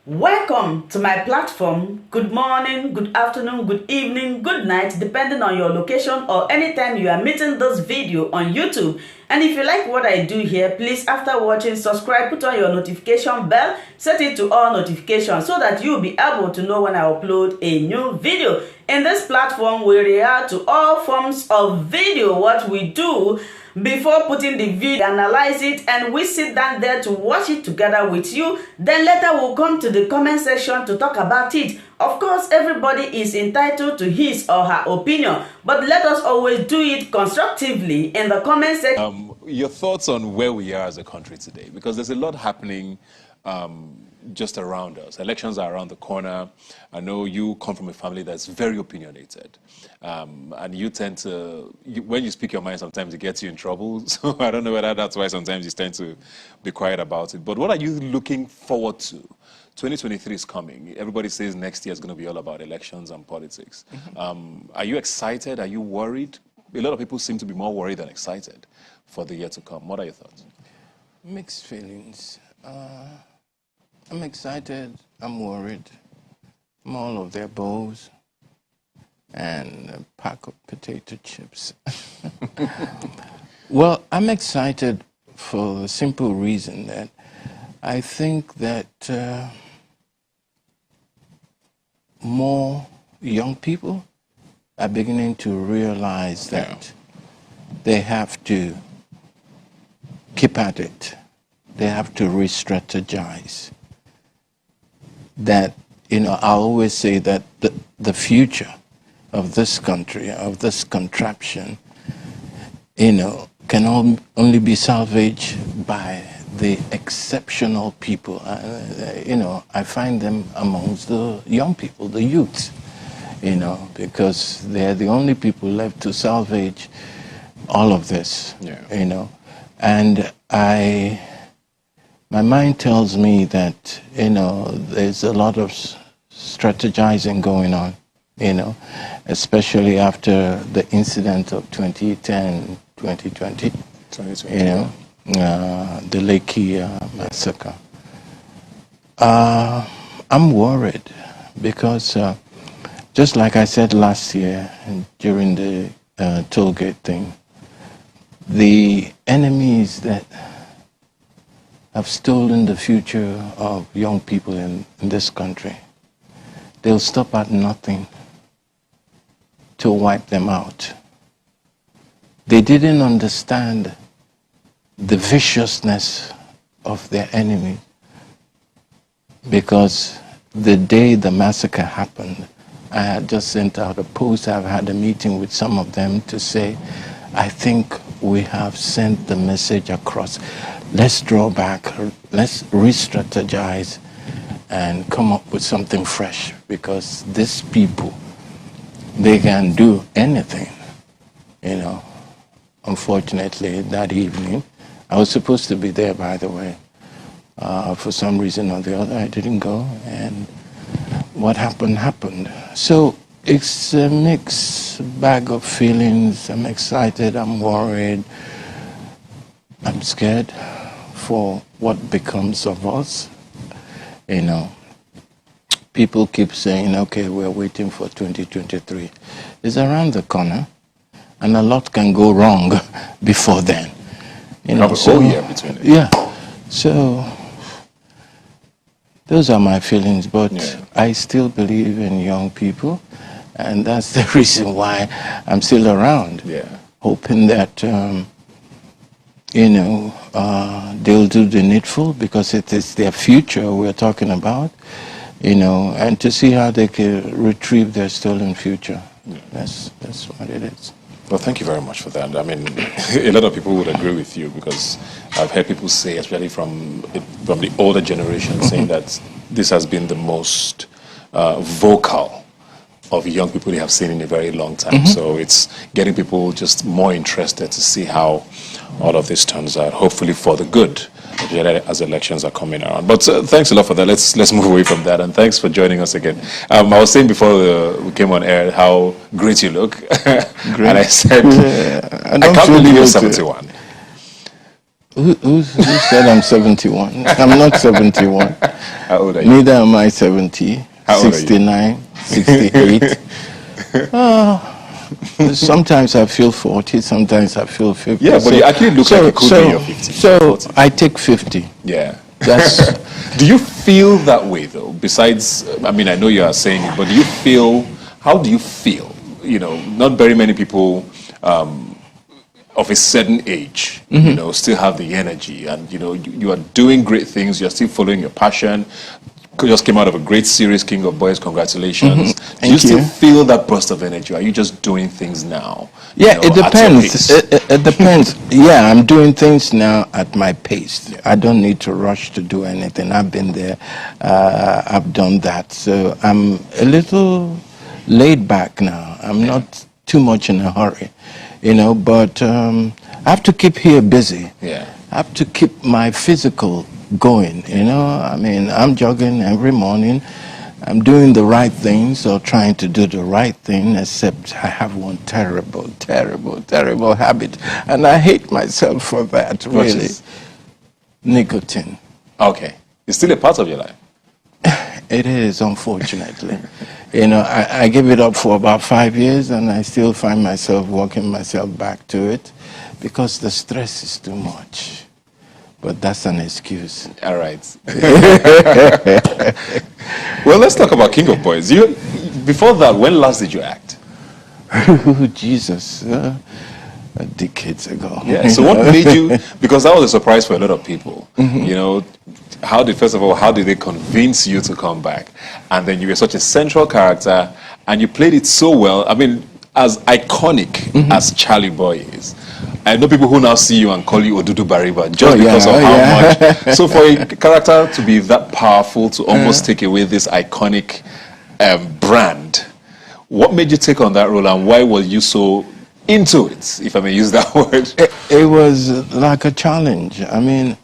Welcome to my platform. Good morning, good afternoon, good evening, good night, depending on your location or anytime you are meeting this video on YouTube. And if you like what I do here, please, after watching, subscribe, put on your notification bell, set it to all notifications so that you'll be able to know when I upload a new video. In this platform, we react to all forms of video. What we do before putting the video, analyze it, and we sit down there to watch it together with you. Then later we'll come to the comment section to talk about it. Of course, everybody is entitled to his or her opinion, but let us always do it constructively in the comment section. Your thoughts on where we are as a country today, because there's a lot happening just around us. Elections are around the corner. I know you come from a family that's very opinionated. And you tend to, when you speak your mind, sometimes it gets you in trouble. So I don't know whether that's why sometimes you tend to be quiet about it. But what are you looking forward to? 2023 is coming. Everybody says next year is going to be all about elections and politics. Are you excited? Are you worried? A lot of people seem to be more worried than excited for the year to come. What are your thoughts? Mixed feelings. I'm excited, I'm worried. I'm all of their bowls and a pack of potato chips. Well, I'm excited for the simple reason that I think that more young people are beginning to realize that they have to keep at it. They have to re-strategize. That, I always say that the future of this country, of this contraption, can only be salvaged by the exceptional people. I find them amongst the young people, the youth, because they're the only people left to salvage all of this, And my mind tells me that, there's a lot of strategizing going on, especially after the incident of 2010, 2020, the Lekki massacre. I'm worried because, just like I said last year during the tollgate thing, the enemies that have stolen the future of young people in this country, they'll stop at nothing to wipe them out. They didn't understand the viciousness of their enemy, because the day the massacre happened, I had just sent out a post. I've had a meeting with some of them to say, I think we have sent the message across. Let's draw back, let's re-strategize and come up with something fresh, because these people, they can do anything, Unfortunately, that evening, I was supposed to be there, by the way. For some reason or the other, I didn't go, and what happened, happened. So it's a mixed bag of feelings. I'm excited, I'm worried, I'm scared for what becomes of us. People keep saying, okay, we're waiting for 2023. It's around the corner, and a lot can go wrong before then. Have a whole year between it. Yeah. So those are my feelings, but I still believe in young people, and that's the reason why I'm still around. Hoping that they'll do the needful, because it is their future we're talking about, and to see how they can retrieve their stolen future. That's what it is. Well, thank you very much for that. I mean, a lot of people would agree with you, because I've heard people say, especially from the older generation, saying that this has been the most vocal of young people they have seen in a very long time. So it's getting people just more interested to see how all of this turns out, hopefully for the good, as elections are coming around. But thanks a lot for that. Let's move away from that, and thanks for joining us again. I was saying before we came on air how great you look, and I said, I can't believe you're 71. Who said I'm 71? I'm not 71. How old are you? Neither am I 70, How old are you? 69, 68. Sometimes I feel 40, sometimes I feel 50. Yeah, but you actually look like you could be in your 50s. So 40. I take 50. Yeah. That's Do you feel that way though? Besides, I mean, I know you are saying it, but do you feel, how do you feel? You know, not very many people of a certain age, you know, still have the energy, and you know, you are doing great things. You're still following your passion. Just came out of a great series, King of Boys. Congratulations! Do you still feel that burst of energy? Are you just doing things now? Yeah, you know, it depends. It depends. Yeah, I'm doing things now at my pace. I don't need to rush to do anything. I've been there. I've done that. So I'm a little laid back now. I'm not too much in a hurry, you know, but I have to keep here busy. Yeah. I have to keep my physical going, you know. I mean, I'm jogging every morning. I'm doing the right things or trying to do the right thing, except I have one terrible, terrible, terrible habit. And I hate myself for that, really. Nicotine. Okay. It's still a part of your life. It is, unfortunately. You know, I give it up for about 5 years and I still find myself walking myself back to it because the stress is too much. But that's an excuse. All right. Well, let's talk about King of Boys. Before that, when last did you act? Jesus. Decades ago. Yeah. So what made you, because that was a surprise for a lot of people, you know, how did they convince you to come back? And then you were such a central character and you played it so well. I mean, as iconic as Charlie Boy is. I know people who now see you and call you Odudu Bariba just because of how much. So for a character to be that powerful, to almost take away this iconic brand, what made you take on that role and why were you so into it, if I may use that word? It was like a challenge. I mean,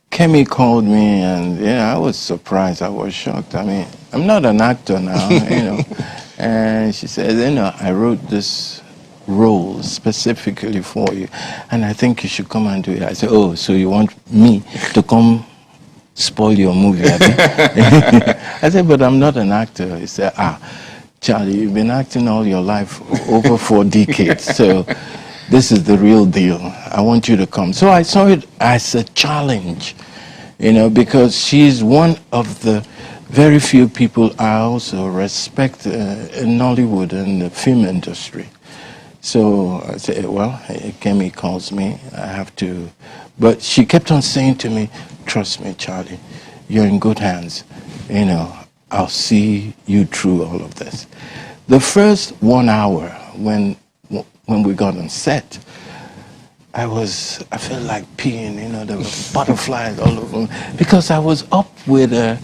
Kemi called me and yeah, I was surprised. I was shocked. I mean, I'm not an actor now, you know. And she said, you know, I wrote this role specifically for you and I think you should come and do it. I said, oh, so you want me to come spoil your movie? I said, but I'm not an actor. He said, Charlie, you've been acting all your life, over 4 decades, so this is the real deal. I want you to come. So I saw it as a challenge, you know, because she's one of the very few people I also respect in Nollywood and the film industry. So I said, well, Kemi calls me, I have to. But she kept on saying to me, trust me, Charlie, you're in good hands. You know, I'll see you through all of this. The first 1 hour when we got on set, I felt like peeing, you know, there were butterflies all over me. Because I was up with the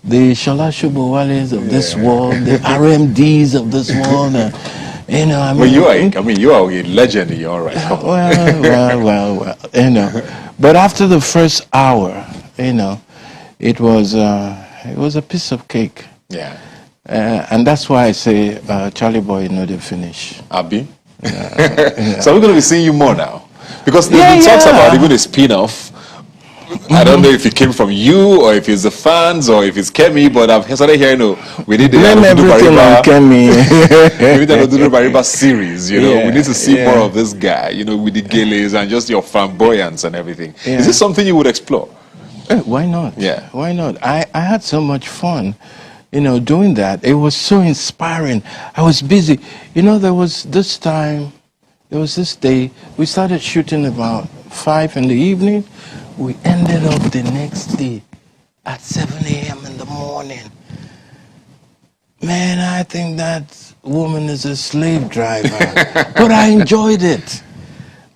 Shola Shobowales of this world, the RMDs of this world. You know, I mean, you are a legend in your own right. well, you know. But after the first hour, you know, it was a piece of cake. Yeah. And that's why I say Charlie Boy, you know, the finish. Abi? Yeah. So we're going to be seeing you more now. Because there's been talks about even a spin-off. I don't know if it came from you or if it's the fans or if it's Kemi, but I've started hearing, we need the everything on Kemi. We need the Odudu Bariba series, you know. We need to see more of this guy, you know, with the gillies and just your flamboyance and everything. Is this something you would explore? Why not? Yeah. Why not? I had so much fun, you know, doing that. It was so inspiring. I was busy. You know, there was this day, we started shooting about 5 in the evening. We ended up the next day at 7 a.m. in the morning. Man, I think that woman is a slave driver. But I enjoyed it.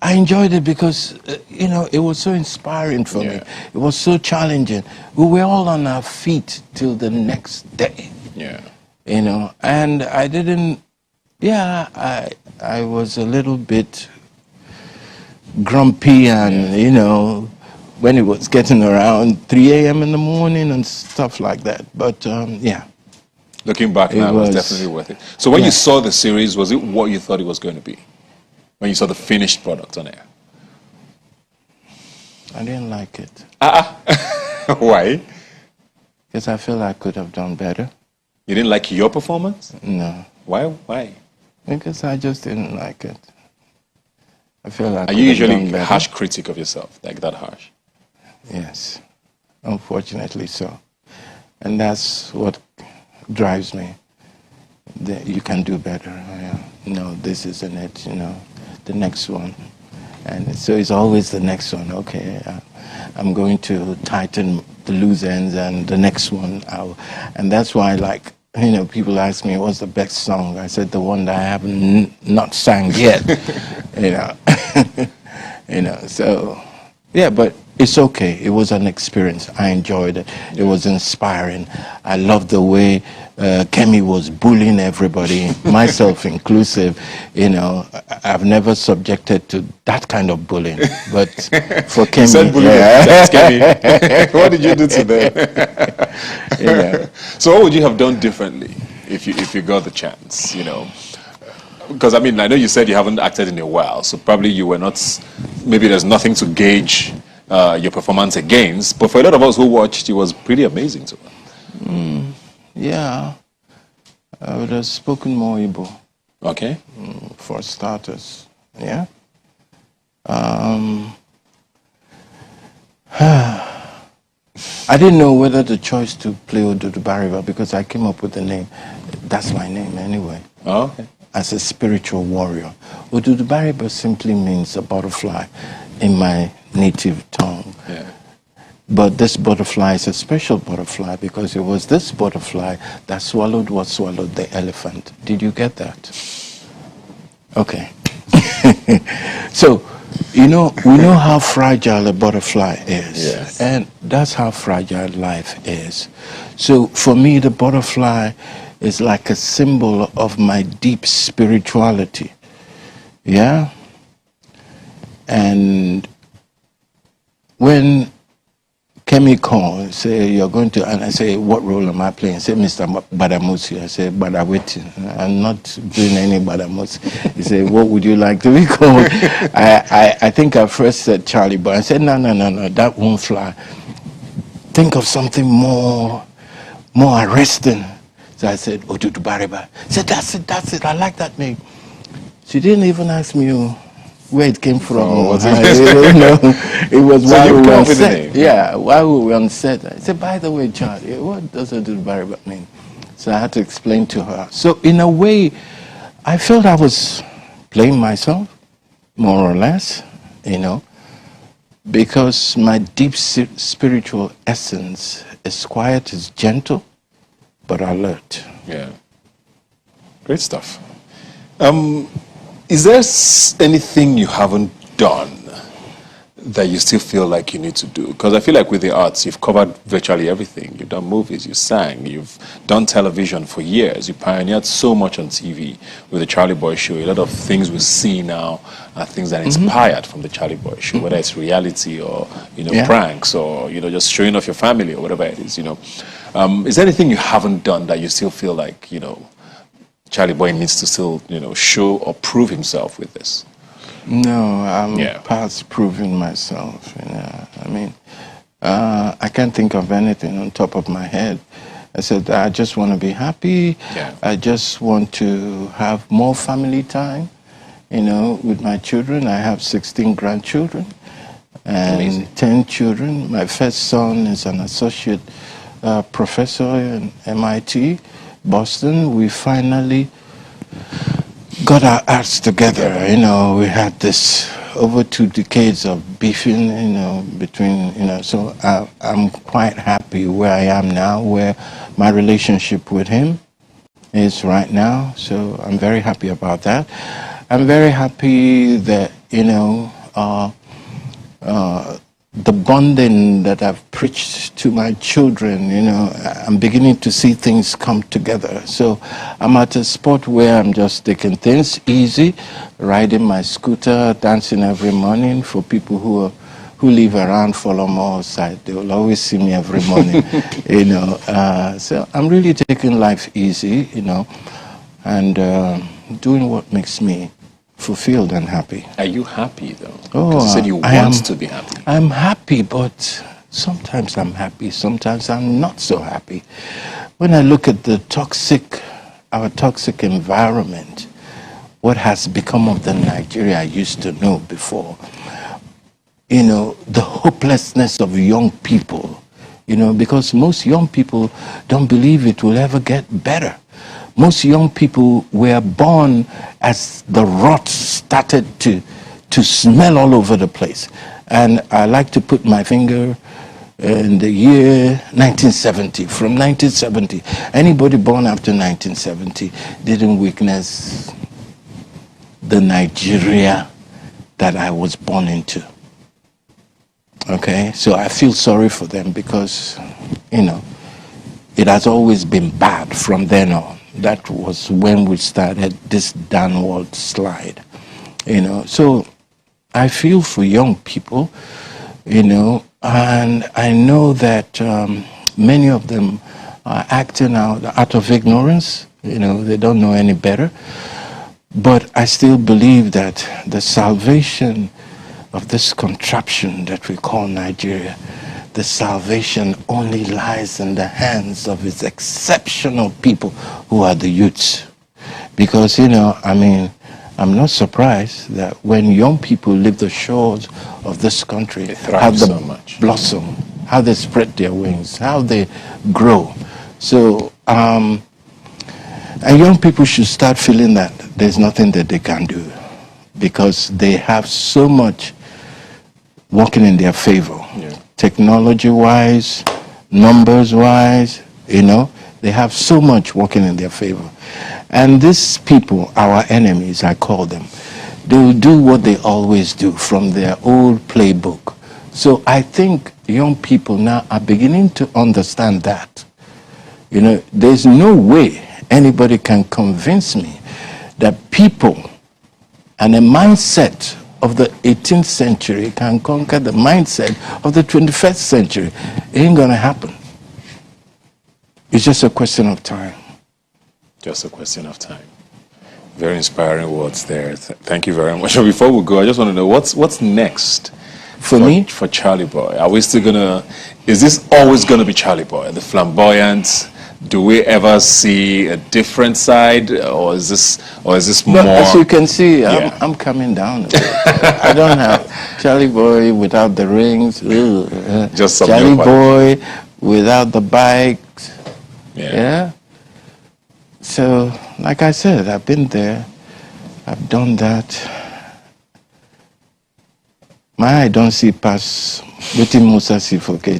I enjoyed it because, you know, it was so inspiring for me. It was so challenging. We were all on our feet till the next day. Yeah. You know, and I didn't, I was a little bit grumpy and, you know, when it was getting around 3 a.m. in the morning and stuff like that. But, yeah. Looking back now, it was definitely worth it. So when you saw the series, was it what you thought it was going to be? When you saw the finished product on air? I didn't like it. Why? Because I feel I could have done better. You didn't like your performance? No. Why? Why? Because I just didn't like it. I feel like Are you usually a harsh critic of yourself, like that harsh? Yes, unfortunately so. And that's what drives me. You can do better. No, this isn't it, the next one. And so it's always the next one. Okay, I'm going to tighten the loose ends and the next one. And that's why, like, people ask me, what's the best song? I said, the one that I haven't not sang yet, so, yeah, but it's okay. It was an experience. I enjoyed it. It was inspiring. I loved the way Kemi was bullying everybody, myself inclusive. I've never subjected to that kind of bullying. But for Kemi, said bullying, Kemi. What did you do to them? So what would you have done differently if you got the chance? Because I know you said you haven't acted in a while, so probably you were not. Maybe there's nothing to gauge your performance against. But for a lot of us who watched, it was pretty amazing to us. Yeah, I would have spoken more Igbo. Okay. For starters, yeah. I didn't know whether the choice to play Odudu Bariba, because I came up with the name. That's my name anyway. Oh, okay. As a spiritual warrior. Odudu Bariba simply means a butterfly in my native tongue. Yeah. But this butterfly is a special butterfly because it was this butterfly that swallowed what swallowed the elephant. Did you get that? Okay. So, we know how fragile a butterfly is. Yes. And that's how fragile life is. So for me, the butterfly is like a symbol of my deep spirituality. Yeah? And when Kemi called, say, you're going to, and I say, what role am I playing? Say, Mr. Badamusi. I say, Badaweti. I'm not doing any Badamusi. He said, what would you like to be called? I think I first said Charlie, but I said, no, that won't fly. Think of something more arresting. So I said, Odudu Bariba. He said, that's it, I like that name. She didn't even ask me where it came from. Oh, it was so while you we were come on up with the set. name. Yeah, while we were on set. I said, by the way, Charlie, what does Odudu Bariba mean? So I had to explain to her. So in a way, I felt I was playing myself, more or less, because my deep spiritual essence is quiet, is gentle, but alert. Yeah. Great stuff. Is there anything you haven't done that you still feel like you need to do? Because I feel like with the arts, you've covered virtually everything. You've done movies, you sang, you've done television for years. You pioneered so much on TV with the Charlie Boy Show. A lot of things we see now are things that inspired from the Charlie Boy Show, whether it's reality or pranks or just showing off your family or whatever it is. Is there anything you haven't done that you still feel like Charlie Boy needs to still show or prove himself with this? No, I'm past proving myself. I can't think of anything on top of my head. I said, I just want to be happy. Yeah. I just want to have more family time, with my children. I have 16 grandchildren and Amazing. 10 children. My first son is an associate professor in MIT, Boston. We finally got our acts together. We had this over 2 decades of beefing, between, so I'm quite happy where I am now, where my relationship with him is right now. So I'm very happy about that. I'm very happy that, the bonding that I've preached to my children, I'm beginning to see things come together. So I'm at a spot where I'm just taking things easy, riding my scooter, dancing every morning. For people who live around Folomo side, they will always see me every morning, So I'm really taking life easy, and doing what makes me fulfilled and happy. Are you happy though? Oh, Because you said you want to be happy. I'm happy, but sometimes I'm happy, sometimes I'm not so happy. When I look at our toxic environment, what has become of the Nigeria I used to know before, the hopelessness of young people, because most young people don't believe it will ever get better. Most young people were born as the rot started to smell all over the place. And I like to put my finger in the year 1970. From 1970, anybody born after 1970 didn't witness the Nigeria that I was born into. Okay, so I feel sorry for them because, it has always been bad from then on. That was when we started this downward slide, So I feel for young people, and I know that many of them are acting out of ignorance. They don't know any better. But I still believe that the salvation of this contraption that we call Nigeria, the salvation only lies in the hands of its exceptional people who are the youths. Because, I'm not surprised that when young people leave the shores of this country, how they so much. blossom, how they spread their wings, how they grow. So, and young people should start feeling that there's nothing that they can do because they have so much working in their favor. Yeah. Technology-wise, numbers-wise, they have so much working in their favor. And these people, our enemies, I call them, they will do what they always do from their old playbook. So I think young people now are beginning to understand that. There's no way anybody can convince me that people and a mindset of the 18th century can conquer the mindset of the 21st century. It ain't gonna happen. It's just a question of time. Just a question of time. Very inspiring words there. Thank you very much. Before we go, I just want to know what's next For me? For Charlie Boy. Are we still is this always gonna be Charlie Boy, the flamboyant? Do we ever see a different side, or is this more? But as you can see, Yeah. I'm coming down a bit. I don't have Charlie Boy without the rings. Just some Charlie new Boy without the bikes. Yeah. Yeah. So, like I said, I've been there. I've done that. My eye don't see past waiting Musa see forget,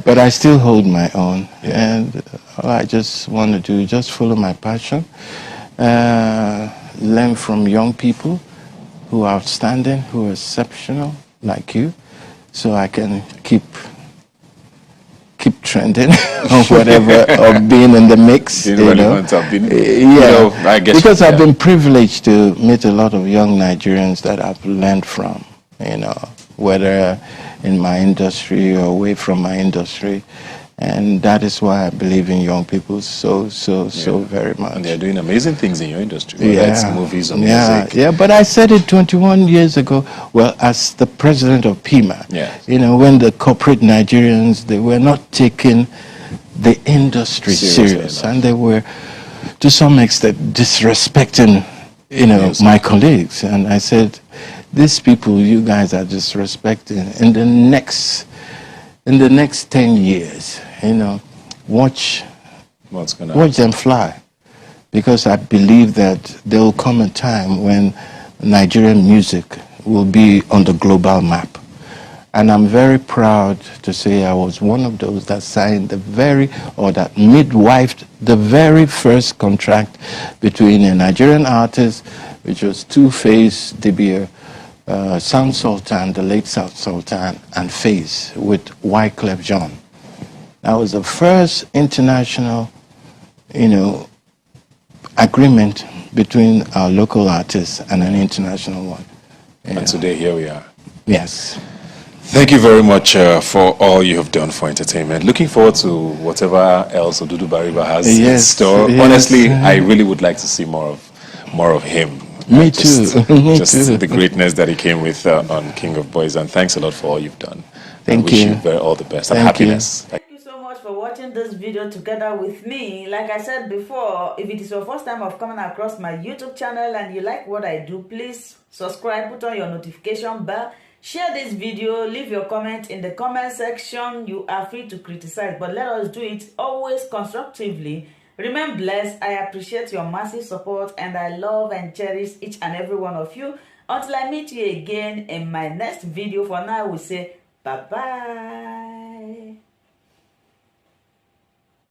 But I still hold my own. And all I just want to do is just follow my passion. Learn from young people who are outstanding, who are exceptional, like you. So I can keep trending or whatever, or being in the mix. I guess because I've been privileged to meet a lot of young Nigerians that I've learned from, whether in my industry or away from my industry. And that is why I believe in young people so very much. And they're doing amazing things in your industry, whether it's movies or music. Yeah, but I said it 21 years ago, as the president of PIMA, when the corporate Nigerians, they were not taking the industry serious, and they were, to some extent, disrespecting, my colleagues. And I said, these people you guys are disrespecting, in the next 10 years, watch them fly. Because I believe that there will come a time when Nigerian music will be on the global map. And I'm very proud to say I was one of those that signed that midwifed the very first contract between a Nigerian artist, which was Two-Face, Dibia, Sound Sultan, the late South Sultan, and Face with Wyclef Jean. That was the first international, agreement between our local artists and an international one. And today, here we are. Yes. Thank you very much for all you have done for entertainment. Looking forward to whatever else Odudu Bariba has in store. Honestly, I really would like to see more of him. Me too. Me just too. the greatness that he came with on King of Boys. And thanks a lot for all you've done. Thank I wish you. you very all the best and Thank you. happiness. Thank you so much for watching this video together with me. Like I said before, if it is your first time of coming across my YouTube channel and you like what I do, please subscribe, put on your notification bell, share this video, leave your comment in the comment section. You are free to criticize, but let us do it always constructively. Remain blessed. I appreciate your massive support and I love and cherish each and every one of you. Until I meet you again in my next video, for now I will say bye-bye.